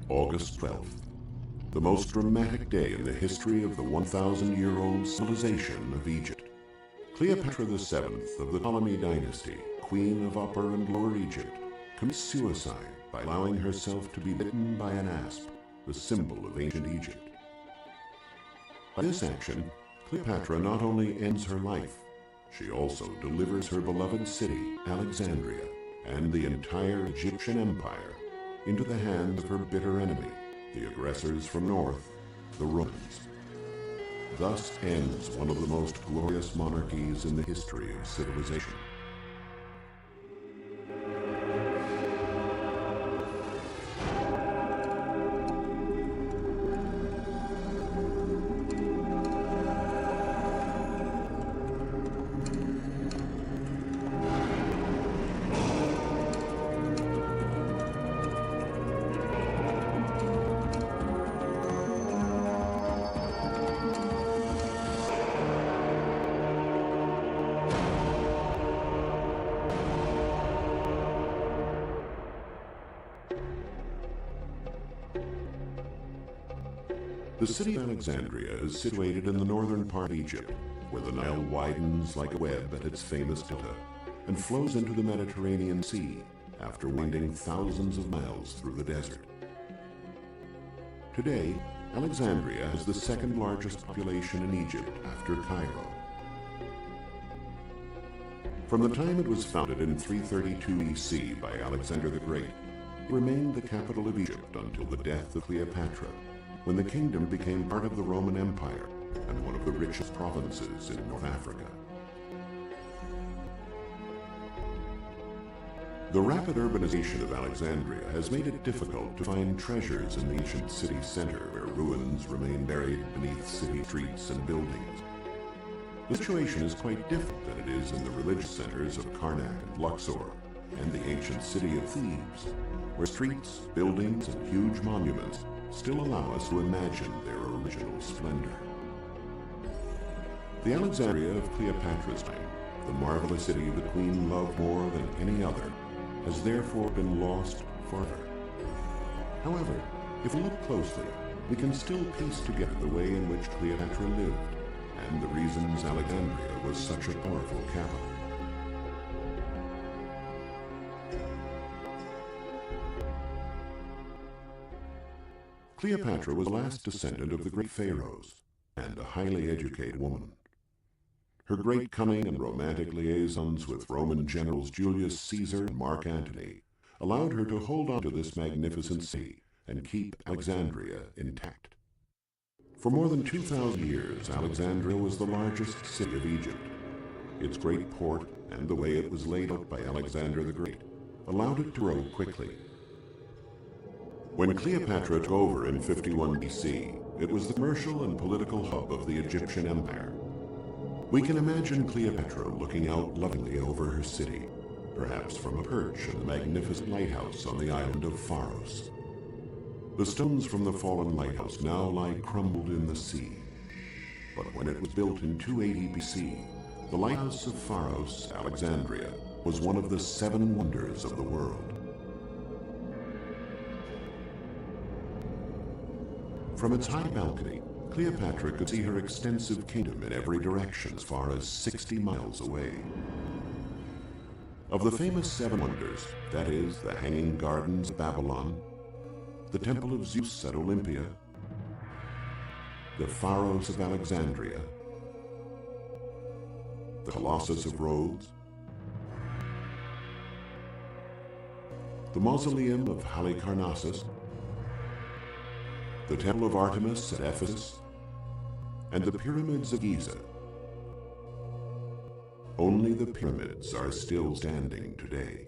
August 12th, the most dramatic day in the history of the 1,000-year-old civilization of Egypt. Cleopatra VII of the Ptolemy dynasty, queen of Upper and Lower Egypt, commits suicide by allowing herself to be bitten by an asp, the symbol of ancient Egypt. By this action, Cleopatra not only ends her life, she also delivers her beloved city, Alexandria, and the entire Egyptian empire into the hands of her bitter enemy, the aggressors from north, the Romans. Thus ends one of the most glorious monarchies in the history of civilization. The city of Alexandria is situated in the northern part of Egypt, where the Nile widens like a web at its famous delta and flows into the Mediterranean Sea after winding thousands of miles through the desert. Today, Alexandria has the second largest population in Egypt after Cairo. From the time it was founded in 332 BC by Alexander the Great, it remained the capital of Egypt until the death of Cleopatra, when the kingdom became part of the Roman Empire and one of the richest provinces in North Africa. The rapid urbanization of Alexandria has made it difficult to find treasures in the ancient city center, where ruins remain buried beneath city streets and buildings. The situation is quite different than it is in the religious centers of Karnak and Luxor and the ancient city of Thebes, where streets, buildings, and huge monuments still allow us to imagine their original splendor. The Alexandria of Cleopatra's time, the marvelous city the queen loved more than any other, has therefore been lost forever. However, if we look closely, we can still piece together the way in which Cleopatra lived and the reasons Alexandria was such a powerful capital. Cleopatra was the last descendant of the great pharaohs, and a highly educated woman. Her great cunning and romantic liaisons with Roman generals Julius Caesar and Mark Antony allowed her to hold on to this magnificent city and keep Alexandria intact. For more than 2,000 years, Alexandria was the largest city of Egypt. Its great port and the way it was laid out by Alexander the Great allowed it to grow quickly. When Cleopatra took over in 51 BC, it was the commercial and political hub of the Egyptian Empire. We can imagine Cleopatra looking out lovingly over her city, perhaps from a perch in the magnificent lighthouse on the island of Pharos. The stones from the fallen lighthouse now lie crumbled in the sea. But when it was built in 280 BC, the lighthouse of Pharos, Alexandria, was one of the 7 wonders of the world. From its high balcony, Cleopatra could see her extensive kingdom in every direction as far as 60 miles away. Of the famous 7 wonders, that is, the Hanging Gardens of Babylon, the Temple of Zeus at Olympia, the Pharos of Alexandria, the Colossus of Rhodes, the Mausoleum of Halicarnassus, the Temple of Artemis at Ephesus, and the Pyramids of Giza. Only the pyramids are still standing today.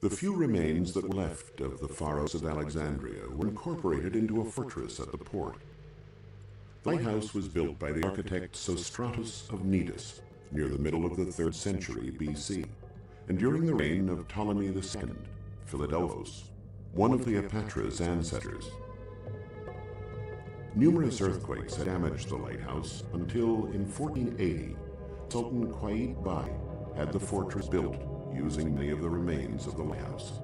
The few remains that were left of the Pharos of Alexandria were incorporated into a fortress at the port. The lighthouse was built by the architect Sostratus of Cnidus near the middle of the 3rd century BC, and during the reign of Ptolemy II, Philadelphos, one of Cleopatra's ancestors. Numerous earthquakes had damaged the lighthouse until, in 1480, Sultan Qaitbay had the fortress built using many of the remains of the lighthouse.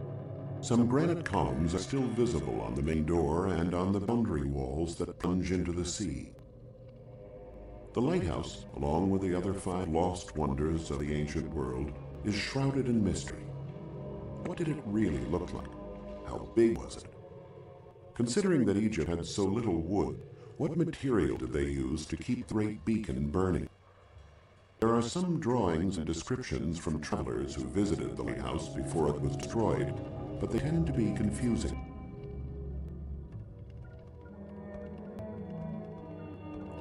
Some granite columns are still visible on the main door and on the boundary walls that plunge into the sea. The lighthouse, along with the other 5 lost wonders of the ancient world, is shrouded in mystery. What did it really look like? How big was it? Considering that Egypt had so little wood, what material did they use to keep the great beacon burning? There are some drawings and descriptions from travelers who visited the lighthouse before it was destroyed, but they tend to be confusing.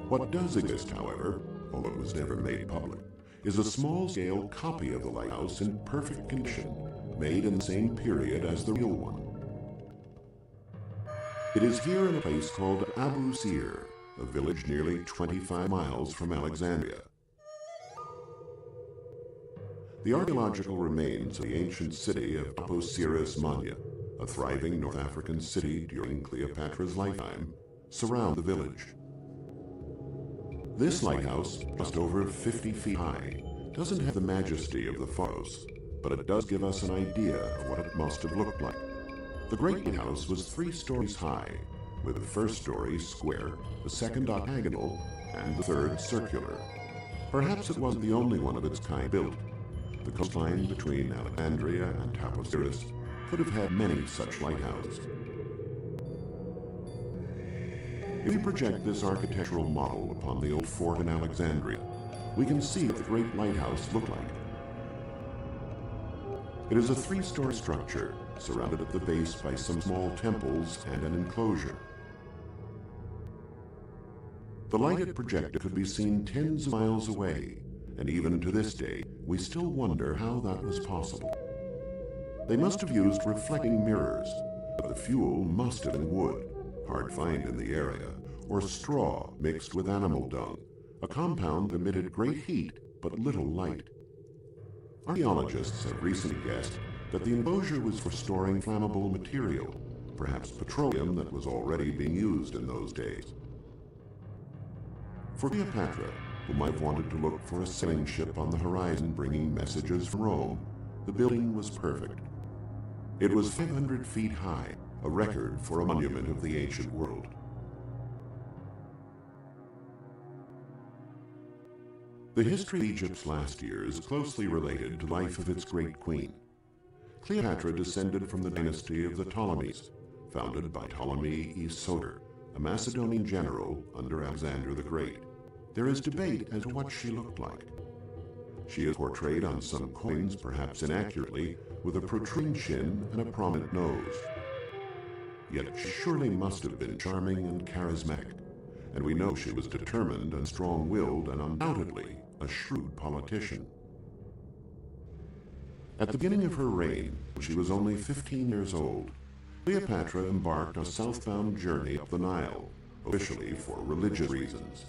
What does exist, however, although it was never made public, is a small-scale copy of the lighthouse in perfect condition, made in the same period as the real one. It is here in a place called Abu Sir, a village nearly 25 miles from Alexandria. The archaeological remains of the ancient city of Osiris Manya, a thriving North African city during Cleopatra's lifetime, surround the village. This lighthouse, just over 50 feet high, doesn't have the majesty of the Pharos, but it does give us an idea of what it must have looked like. The great lighthouse was 3 stories high, with the first story square, the second octagonal, and the third circular. Perhaps it wasn't the only one of its kind built. The coastline between Alexandria and Osiris could have had many such lighthouses. If we project this architectural model upon the old fort in Alexandria, we can see what the great lighthouse looked like. It is a 3-story structure, surrounded at the base by some small temples and an enclosure. The light it projected could be seen tens of miles away, and even to this day, we still wonder how that was possible. They must have used reflecting mirrors, but the fuel must have been wood, hard to find in the area, or straw mixed with animal dung, a compound that emitted great heat but little light. Archaeologists have recently guessed that the enclosure was for storing flammable material, perhaps petroleum that was already being used in those days. For Cleopatra, who might have wanted to look for a sailing ship on the horizon bringing messages from Rome, the building was perfect. It was 500 feet high, a record for a monument of the ancient world. The history of Egypt's last years is closely related to the life of its great queen. Cleopatra descended from the dynasty of the Ptolemies, founded by Ptolemy I Soter, a Macedonian general under Alexander the Great. There is debate as to what she looked like. She is portrayed on some coins, perhaps inaccurately, with a protruding chin and a prominent nose. Yet she surely must have been charming and charismatic, and we know she was determined and strong-willed and undoubtedly a shrewd politician. At the beginning of her reign, when she was only 15 years old, Cleopatra embarked on a southbound journey up the Nile, officially for religious reasons.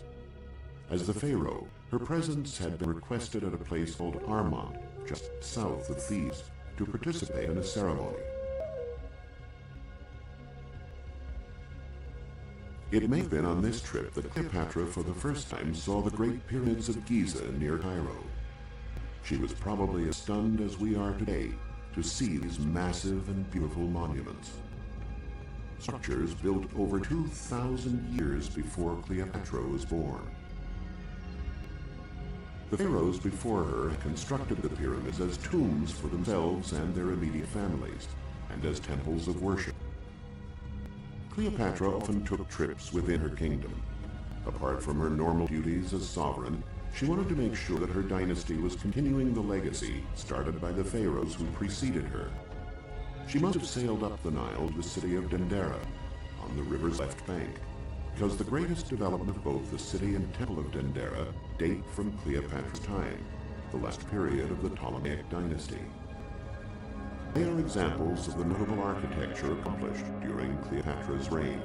As the pharaoh, her presence had been requested at a place called Armont, just south of Thebes, to participate in a ceremony. It may have been on this trip that Cleopatra for the first time saw the Great Pyramids of Giza near Cairo. She was probably as stunned as we are today to see these massive and beautiful monuments. Structures built over 2,000 years before Cleopatra was born. The pharaohs before her had constructed the pyramids as tombs for themselves and their immediate families, and as temples of worship. Cleopatra often took trips within her kingdom. Apart from her normal duties as sovereign, she wanted to make sure that her dynasty was continuing the legacy started by the pharaohs who preceded her. She must have sailed up the Nile to the city of Dendera, on the river's left bank, because the greatest development of both the city and temple of Dendera date from Cleopatra's time, the last period of the Ptolemaic dynasty. They are examples of the notable architecture accomplished during Cleopatra's reign.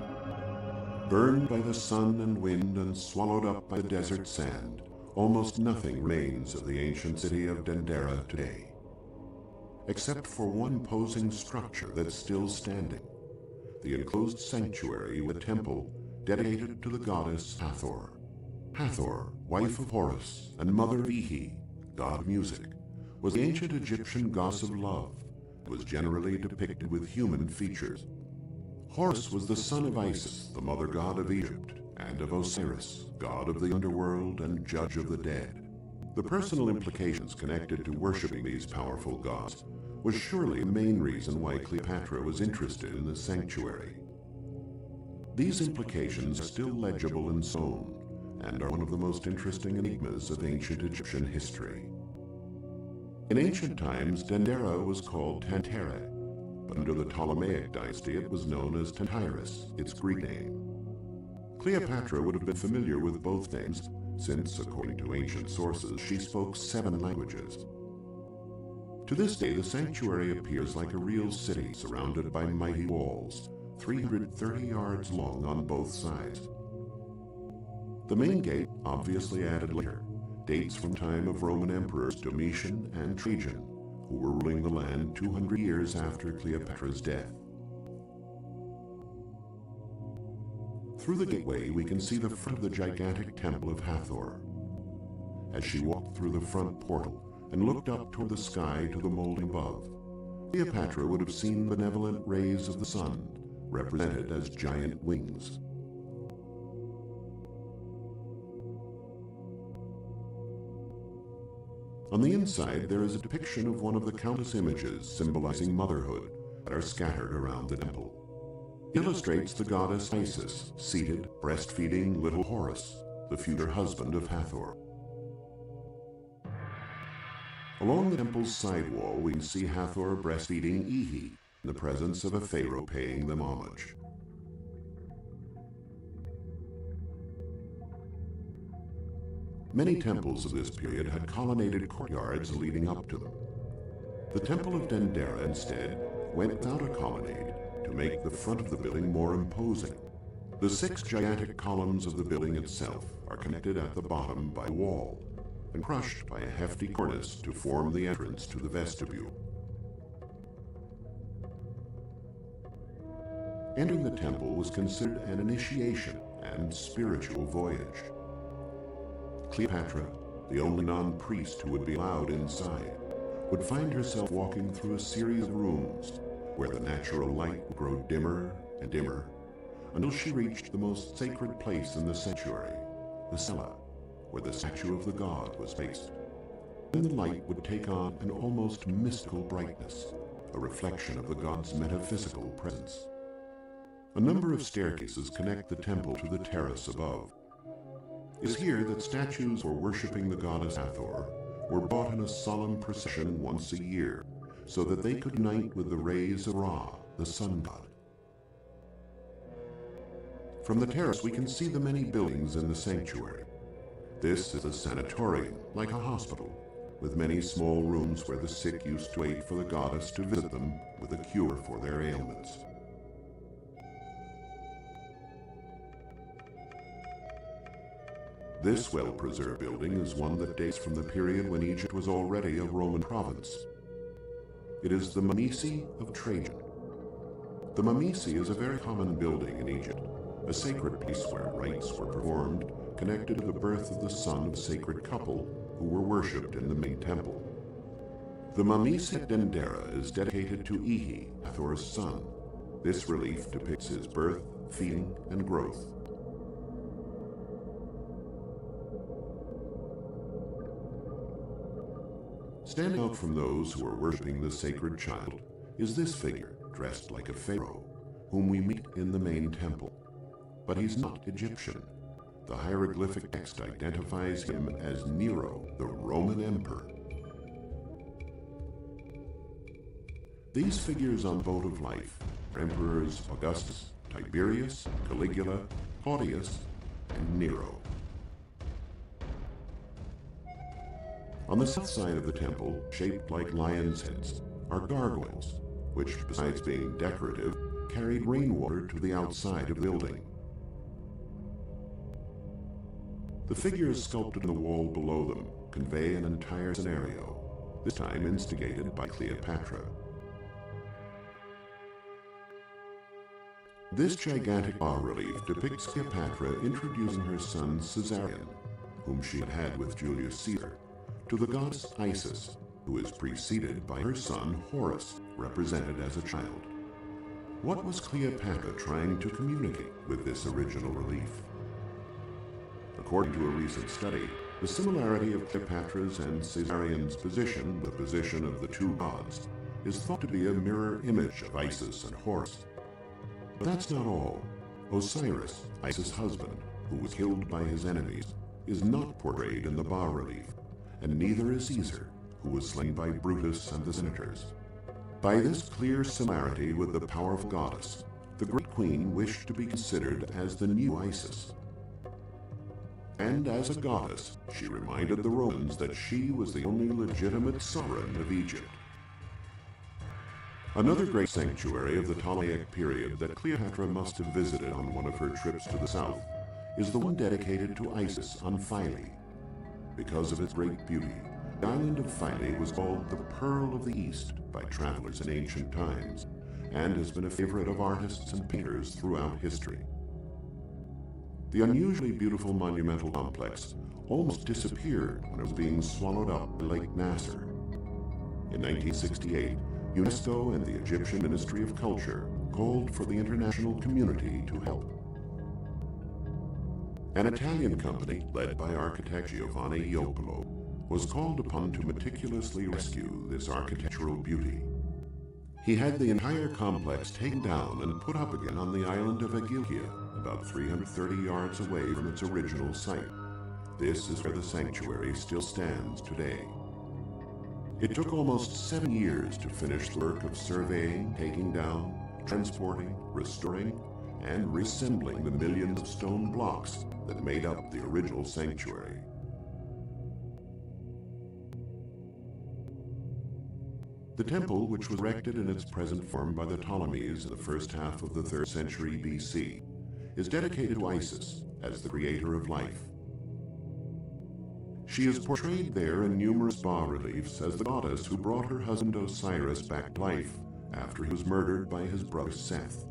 Burned by the sun and wind and swallowed up by the desert sand, almost nothing remains of the ancient city of Dendera today, except for one imposing structure that's still standing, the enclosed sanctuary with a temple dedicated to the goddess Hathor. Hathor, wife of Horus and mother of Ihi, god of music, was the ancient Egyptian goddess of love, and was generally depicted with human features. Horus was the son of Isis, the mother god of Egypt, and of Osiris, god of the underworld and judge of the dead. The personal implications connected to worshipping these powerful gods was surely the main reason why Cleopatra was interested in the sanctuary. These implications are still legible in stone and are one of the most interesting enigmas of ancient Egyptian history. In ancient times, Dendera was called Tantera, but under the Ptolemaic dynasty it was known as Tantyrus, its Greek name. Cleopatra would have been familiar with both names, since, according to ancient sources, she spoke 7 languages. To this day, the sanctuary appears like a real city surrounded by mighty walls, 330 yards long on both sides. The main gate, obviously added later, dates from the time of Roman emperors Domitian and Trajan, who were ruling the land 200 years after Cleopatra's death. Through the gateway, we can see the front of the gigantic temple of Hathor. As she walked through the front portal and looked up toward the sky to the mold above, Cleopatra would have seen benevolent rays of the sun, represented as giant wings. On the inside, there is a depiction of one of the countless images symbolizing motherhood that are scattered around the temple. It illustrates the goddess Isis, seated, breastfeeding little Horus, the future husband of Hathor. Along the temple's side wall, we can see Hathor breastfeeding Ihi, in the presence of a pharaoh paying them homage. Many temples of this period had colonnaded courtyards leading up to them. The Temple of Dendera, instead, went without a colonnade to make the front of the building more imposing. The 6 gigantic columns of the building itself are connected at the bottom by a wall and crushed by a hefty cornice to form the entrance to the vestibule. Entering the temple was considered an initiation and spiritual voyage. Cleopatra, the only non-priest who would be allowed inside, would find herself walking through a series of rooms where the natural light would grow dimmer and dimmer until she reached the most sacred place in the sanctuary, the cella, where the statue of the god was placed. Then the light would take on an almost mystical brightness, a reflection of the god's metaphysical presence. A number of staircases connect the temple to the terrace above. It is here that statues for worshipping the goddess Hathor were brought in a solemn procession once a year, so that they could unite with the rays of Ra, the sun god. From the terrace we can see the many buildings in the sanctuary. This is a sanatorium, like a hospital, with many small rooms where the sick used to wait for the goddess to visit them with a cure for their ailments. This well-preserved building is one that dates from the period when Egypt was already a Roman province. It is the Mamesi of Trajan. The Mamesi is a very common building in Egypt, a sacred place where rites were performed connected to the birth of the son of the sacred couple who were worshipped in the main temple. The Mamesi at Dendera is dedicated to Ihi, Hathor's son. This relief depicts his birth, feeding, and growth. Standing out from those who are worshipping the sacred child is this figure, dressed like a pharaoh, whom we meet in the main temple. But he's not Egyptian. The hieroglyphic text identifies him as Nero, the Roman emperor. These figures on Boat of Life are Emperors Augustus, Tiberius, Caligula, Claudius, and Nero. On the south side of the temple, shaped like lions' heads, are gargoyles, which, besides being decorative, carried rainwater to the outside of the building. The figures sculpted in the wall below them convey an entire scenario, this time instigated by Cleopatra. This gigantic bas-relief depicts Cleopatra introducing her son Caesarion, whom she had had with Julius Caesar, to the goddess Isis, who is preceded by her son Horus, represented as a child. What was Cleopatra trying to communicate with this original relief? According to a recent study, the similarity of Cleopatra's and Caesarion's position with the position of the two gods is thought to be a mirror image of Isis and Horus. But that's not all. Osiris, Isis' husband, who was killed by his enemies, is not portrayed in the bas-relief, and neither is Caesar, who was slain by Brutus and the senators. By this clear similarity with the powerful goddess, the great queen wished to be considered as the new Isis. And as a goddess, she reminded the Romans that she was the only legitimate sovereign of Egypt. Another great sanctuary of the Ptolemaic period that Cleopatra must have visited on one of her trips to the south is the one dedicated to Isis on Philae. Because of its great beauty, the island of Philae was called the Pearl of the East by travelers in ancient times, and has been a favorite of artists and painters throughout history. The unusually beautiful monumental complex almost disappeared when it was being swallowed up by Lake Nasser. In 1968, UNESCO and the Egyptian Ministry of Culture called for the international community to help. An Italian company, led by architect Giovanni Iopolo, was called upon to meticulously rescue this architectural beauty. He had the entire complex taken down and put up again on the island of Agilkia, about 330 yards away from its original site. This is where the sanctuary still stands today. It took almost 7 years to finish the work of surveying, taking down, transporting, restoring, and reassembling the millions of stone blocks that made up the original sanctuary. The temple, which was erected in its present form by the Ptolemies in the first half of the 3rd century BC, is dedicated to Isis as the creator of life. She is portrayed there in numerous bas-reliefs as the goddess who brought her husband Osiris back to life after he was murdered by his brother Seth.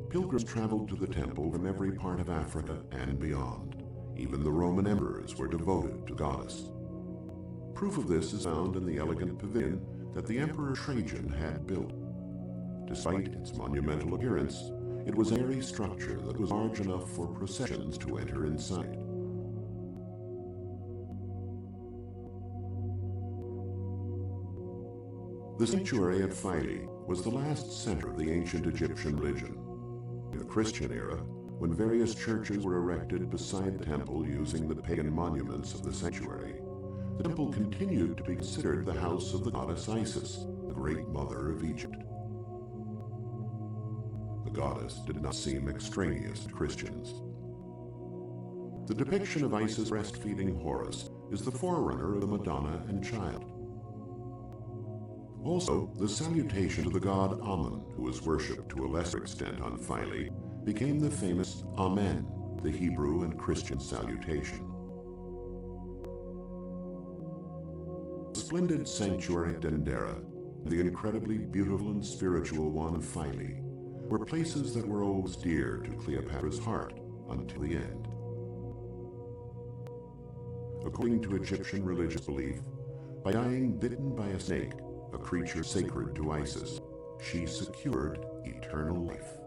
Pilgrims traveled to the temple from every part of Africa and beyond. Even the Roman emperors were devoted to the goddess. Proof of this is found in the elegant pavilion that the Emperor Trajan had built. Despite its monumental appearance, it was an airy structure that was large enough for processions to enter inside. The sanctuary at Philae was the last center of the ancient Egyptian religion. In the Christian era, when various churches were erected beside the temple using the pagan monuments of the sanctuary, the temple continued to be considered the house of the goddess Isis, the great mother of Egypt. The goddess did not seem extraneous to Christians. The depiction of Isis breastfeeding Horus is the forerunner of the Madonna and Child. Also, the salutation to the god Amun, who was worshipped to a lesser extent on Philae, became the famous Amen, the Hebrew and Christian salutation. The splendid sanctuary at Dendera, the incredibly beautiful and spiritual one of Philae, were places that were always dear to Cleopatra's heart until the end. According to Egyptian religious belief, by dying bitten by a snake, a creature sacred to Isis, she secured eternal life.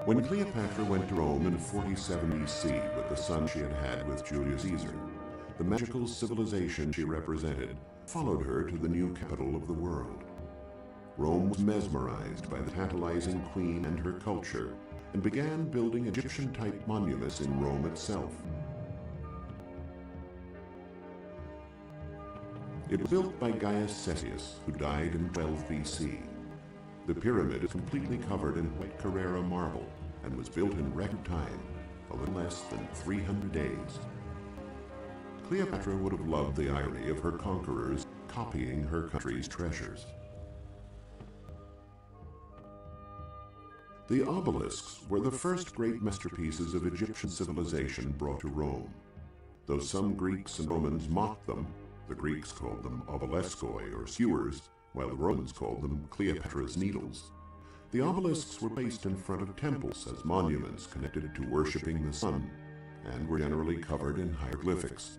When Cleopatra went to Rome in 47 BC with the son she had had with Julius Caesar, the magical civilization she represented followed her to the new capital of the world. Rome was mesmerized by the tantalizing queen and her culture, and began building Egyptian-type monuments in Rome itself. It was built by Gaius Cestius, who died in 12 BC. The pyramid is completely covered in white Carrara marble and was built in record time, a little less than 300 days. Cleopatra would have loved the irony of her conquerors copying her country's treasures. The obelisks were the first great masterpieces of Egyptian civilization brought to Rome. Though some Greeks and Romans mocked them, the Greeks called them obeliskoi or skewers, while the Romans called them Cleopatra's needles. The obelisks were placed in front of temples as monuments connected to worshipping the sun, and were generally covered in hieroglyphics.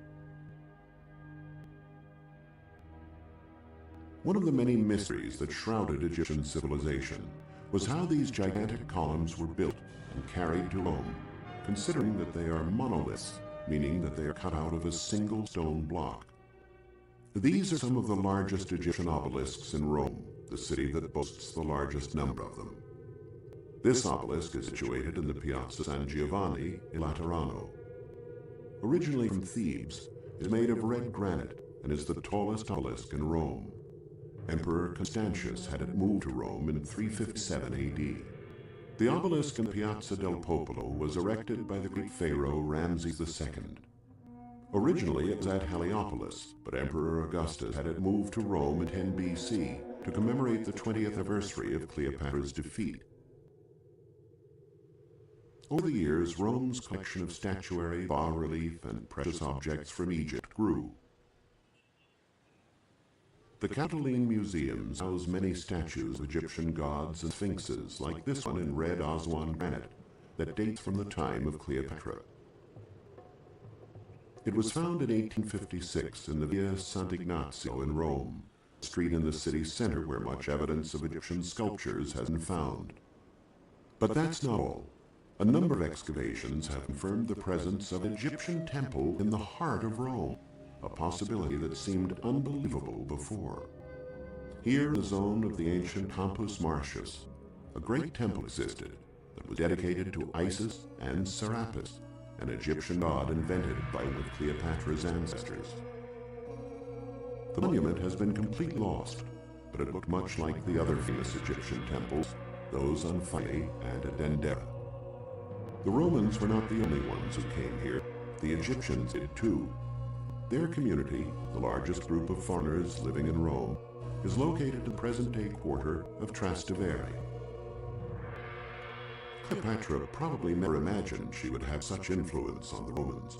One of the many mysteries that shrouded Egyptian civilization was how these gigantic columns were built and carried to Rome, considering that they are monoliths, meaning that they are cut out of a single stone block. These are some of the largest Egyptian obelisks in Rome, the city that boasts the largest number of them. This obelisk is situated in the Piazza San Giovanni in Laterano. Originally from Thebes, it is made of red granite and is the tallest obelisk in Rome. Emperor Constantius had it moved to Rome in 357 AD. The obelisk in Piazza del Popolo was erected by the Greek pharaoh Ramses II. Originally it was at Heliopolis, but Emperor Augustus had it moved to Rome in 10 BC to commemorate the 20th anniversary of Cleopatra's defeat. Over the years, Rome's collection of statuary, bas-relief, and precious objects from Egypt grew. The Capitoline museums house many statues of Egyptian gods and sphinxes, like this one in red Aswan granite that dates from the time of Cleopatra. It was found in 1856 in the Via Sant'Ignazio in Rome, a street in the city center where much evidence of Egyptian sculptures has been found. But that's not all. A number of excavations have confirmed the presence of an Egyptian temple in the heart of Rome, a possibility that seemed unbelievable before. Here in the zone of the ancient Campus Martius, a great temple existed that was dedicated to Isis and Serapis, an Egyptian god invented by one of Cleopatra's ancestors. The monument has been completely lost, but it looked much like the other famous Egyptian temples, those on Philae and at Dendera. The Romans were not the only ones who came here. The Egyptians did too. Their community, the largest group of foreigners living in Rome, is located in the present-day quarter of Trastevere. Cleopatra probably never imagined she would have such influence on the Romans.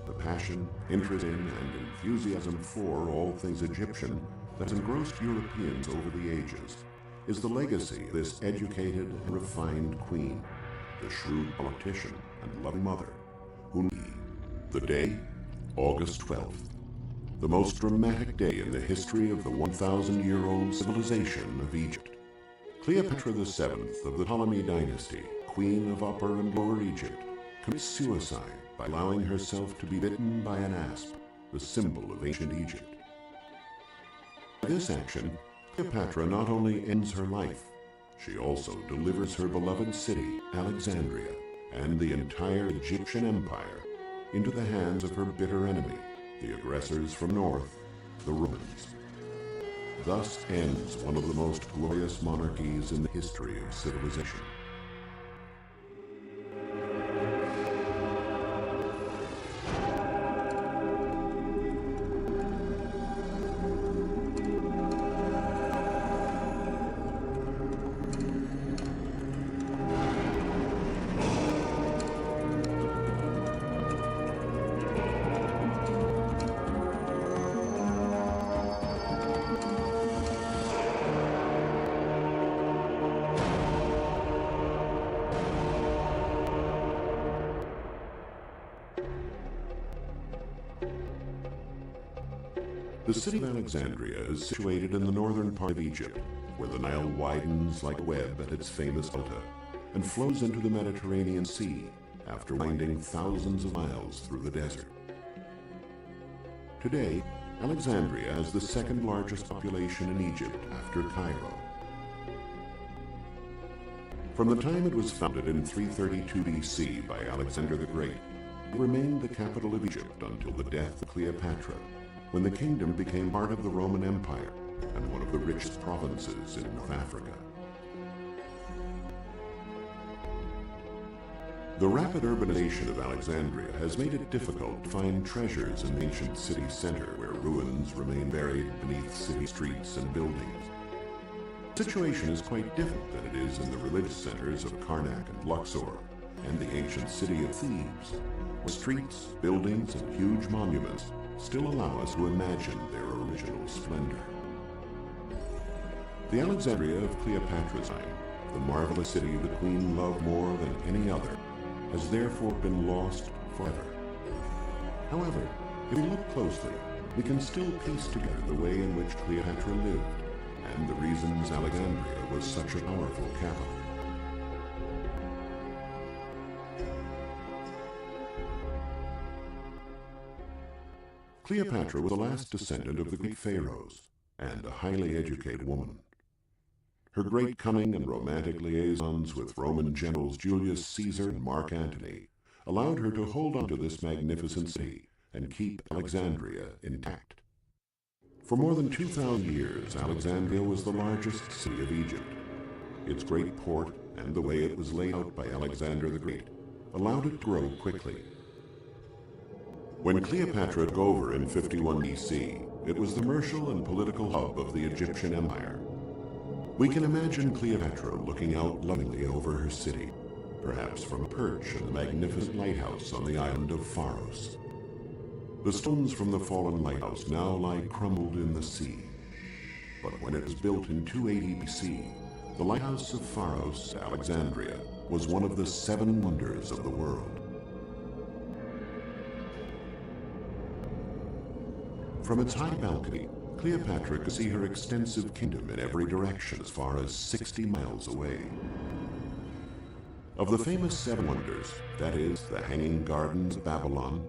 The passion, interest in, and enthusiasm for all things Egyptian that has engrossed Europeans over the ages is the legacy of this educated and refined queen, the shrewd politician and loving mother, who knew the day, August 12th, the most dramatic day in the history of the 1,000-year-old civilization of Egypt. Cleopatra VII of the Ptolemy dynasty, queen of Upper and Lower Egypt, commits suicide by allowing herself to be bitten by an asp, the symbol of ancient Egypt. By this action, Cleopatra not only ends her life, she also delivers her beloved city, Alexandria, and the entire Egyptian empire into the hands of her bitter enemy, the aggressors from north, the Romans. Thus ends one of the most glorious monarchies in the history of civilization. The city of Alexandria is situated in the northern part of Egypt, where the Nile widens like a web at its famous delta and flows into the Mediterranean Sea after winding thousands of miles through the desert. Today, Alexandria has the second largest population in Egypt after Cairo. From the time it was founded in 332 BC by Alexander the Great, it remained the capital of Egypt until the death of Cleopatra, when the kingdom became part of the Roman Empire and one of the richest provinces in North Africa. The rapid urbanization of Alexandria has made it difficult to find treasures in the ancient city center where ruins remain buried beneath city streets and buildings. The situation is quite different than it is in the religious centers of Karnak and Luxor and the ancient city of Thebes, where streets, buildings, and huge monuments still allow us to imagine their original splendor. The Alexandria of Cleopatra's time, the marvelous city the Queen loved more than any other, has therefore been lost forever. However, if we look closely, we can still piece together the way in which Cleopatra lived and the reasons Alexandria was such a powerful capital. Cleopatra was the last descendant of the Greek pharaohs and a highly educated woman. Her great cunning and romantic liaisons with Roman generals Julius Caesar and Mark Antony allowed her to hold on to this magnificent city and keep Alexandria intact. For more than 2,000 years, Alexandria was the largest city of Egypt. Its great port and the way it was laid out by Alexander the Great allowed it to grow quickly. When Cleopatra took over in 51 BC, it was the commercial and political hub of the Egyptian Empire. We can imagine Cleopatra looking out lovingly over her city, perhaps from a perch in the magnificent lighthouse on the island of Pharos. The stones from the fallen lighthouse now lie crumbled in the sea. But when it was built in 280 BC, the lighthouse of Pharos, Alexandria, was one of the 7 wonders of the world. From its high balcony, Cleopatra could see her extensive kingdom in every direction as far as 60 miles away. Of the famous 7 wonders, that is, the Hanging Gardens of Babylon,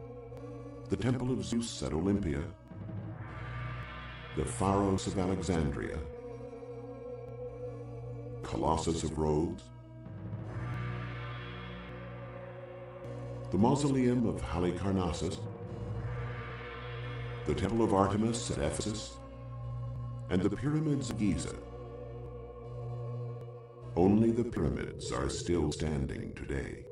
the Temple of Zeus at Olympia, the Pharos of Alexandria, Colossus of Rhodes, the Mausoleum of Halicarnassus, the Temple of Artemis at Ephesus, and the Pyramids of Giza. Only the pyramids are still standing today.